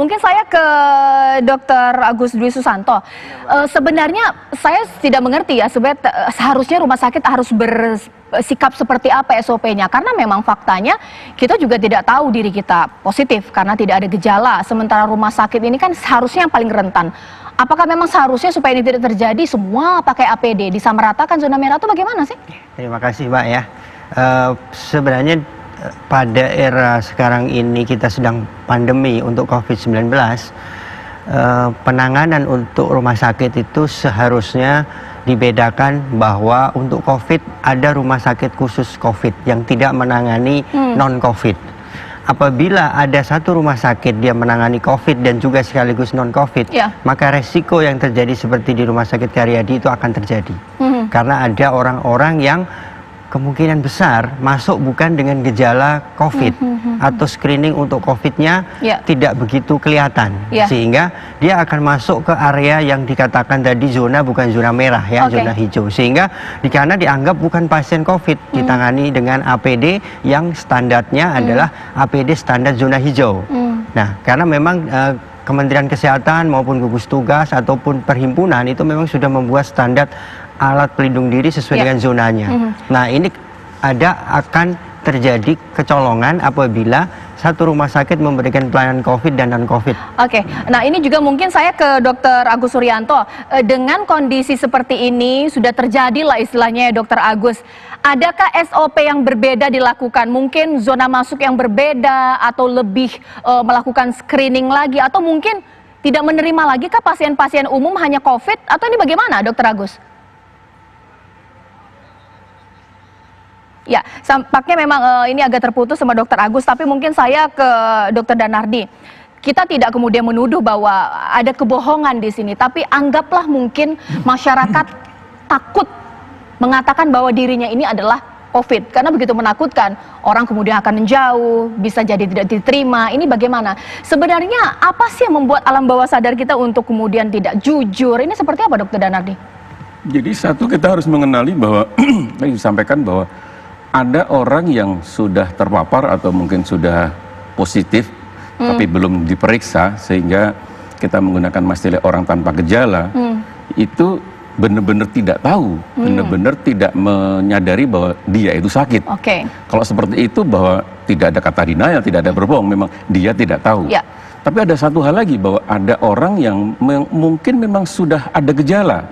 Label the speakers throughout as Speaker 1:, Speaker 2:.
Speaker 1: Mungkin saya ke Dr. Agus Dwi Susanto. Sebenarnya saya tidak mengerti ya, sebenarnya seharusnya rumah sakit harus bersikap seperti apa SOP-nya, karena memang faktanya kita juga tidak tahu diri kita positif karena tidak ada gejala, sementara rumah sakit ini kan seharusnya yang paling rentan. Apakah memang seharusnya supaya ini tidak terjadi semua pakai APD, disamaratakan zona merah itu bagaimana sih?
Speaker 2: Terima kasih Mbak ya. Sebenarnya pada era sekarang ini kita sedang pandemi untuk COVID-19, penanganan untuk rumah sakit itu seharusnya dibedakan bahwa untuk COVID ada rumah sakit khusus COVID yang tidak menangani non-COVID. Apabila ada satu rumah sakit dia menangani COVID dan juga sekaligus non-COVID, maka resiko yang terjadi seperti di Rumah Sakit Karyadi itu akan terjadi. Karena ada orang-orang yang kemungkinan besar masuk bukan dengan gejala COVID atau screening untuk COVID-nya tidak begitu kelihatan, sehingga dia akan masuk ke area yang dikatakan tadi zona bukan zona merah ya, zona hijau, sehingga karena dianggap bukan pasien COVID, ditangani dengan APD yang standarnya adalah APD standar zona hijau. Nah, karena memang Kementerian Kesehatan maupun gugus tugas ataupun perhimpunan itu memang sudah membuat standar alat pelindung diri sesuai dengan zonanya. Nah, ini akan terjadi kecolongan apabila satu rumah sakit memberikan pelayanan COVID dan non-COVID.
Speaker 1: Oke, nah ini juga mungkin saya ke Dr. Agus Suryanto. Dengan kondisi seperti ini sudah terjadi lah istilahnya ya Dr. Agus. Adakah SOP yang berbeda dilakukan? Mungkin zona masuk yang berbeda atau lebih melakukan screening lagi, atau mungkin tidak menerima lagi kah pasien-pasien umum hanya COVID, atau ini bagaimana Dr. Agus? Ya, tampaknya memang ini agak terputus sama Dr. Agus, tapi mungkin saya ke Dr. Danardi. Kita tidak kemudian menuduh bahwa ada kebohongan di sini, tapi anggaplah mungkin masyarakat takut mengatakan bahwa dirinya ini adalah COVID, karena begitu menakutkan, orang kemudian akan menjauh, bisa jadi tidak diterima. Ini bagaimana? Sebenarnya apa sih yang membuat alam bawah sadar kita untuk kemudian tidak jujur? Ini seperti apa Dr. Danardi?
Speaker 3: Jadi satu, kita harus mengenali bahwa, tadi disampaikan bahwa ada orang yang sudah terpapar atau mungkin sudah positif tapi belum diperiksa, sehingga kita menggunakan istilah orang tanpa gejala, itu benar-benar tidak tahu, benar-benar tidak menyadari bahwa dia itu sakit. Kalau seperti itu, bahwa tidak ada kata denial, tidak ada berbohong, memang dia tidak tahu. Tapi ada satu hal lagi, bahwa ada orang yang mungkin memang sudah ada gejala.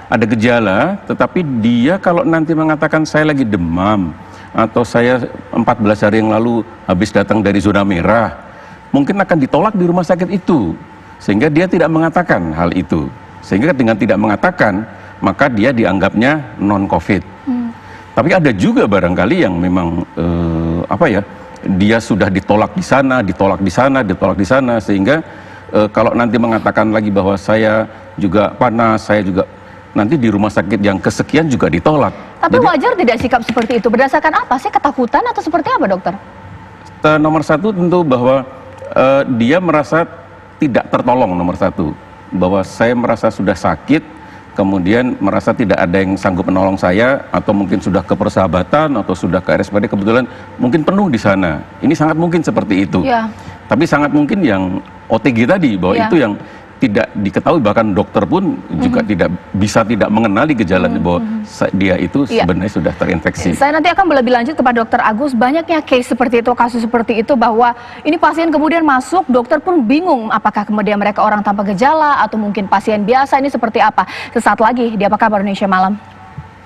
Speaker 3: Ada gejala, tetapi dia kalau nanti mengatakan saya lagi demam, atau saya 14 hari yang lalu habis datang dari zona merah, mungkin akan ditolak di rumah sakit itu. Sehingga dia tidak mengatakan hal itu. Sehingga dengan tidak mengatakan, maka dia dianggapnya non-COVID. Tapi ada juga barangkali yang memang, dia sudah ditolak di sana, ditolak di sana, ditolak di sana, sehingga kalau nanti mengatakan lagi bahwa saya juga panas, saya juga nanti di rumah sakit yang kesekian juga ditolak.
Speaker 1: Tapi jadi, wajar tidak sikap seperti itu? Berdasarkan apa sih? Ketakutan atau seperti apa dokter?
Speaker 3: Nomor satu tentu bahwa dia merasa tidak tertolong, nomor satu. Bahwa saya merasa sudah sakit, kemudian merasa tidak ada yang sanggup menolong saya, atau mungkin sudah ke persahabatan, atau sudah ke RSPD, kebetulan mungkin penuh di sana. Ini sangat mungkin seperti itu. Tapi sangat mungkin yang OTG tadi, bahwa itu yang tidak diketahui, bahkan dokter pun juga tidak mengenali gejala bahwa dia itu sebenarnya sudah terinfeksi.
Speaker 1: Saya nanti akan lebih lanjut kepada Dr. Agus. Banyaknya case seperti itu, kasus seperti itu, bahwa ini pasien kemudian masuk, dokter pun bingung apakah kemudian mereka orang tanpa gejala atau mungkin pasien biasa, ini seperti apa. Sesaat lagi di Apa Kabar Indonesia Malam.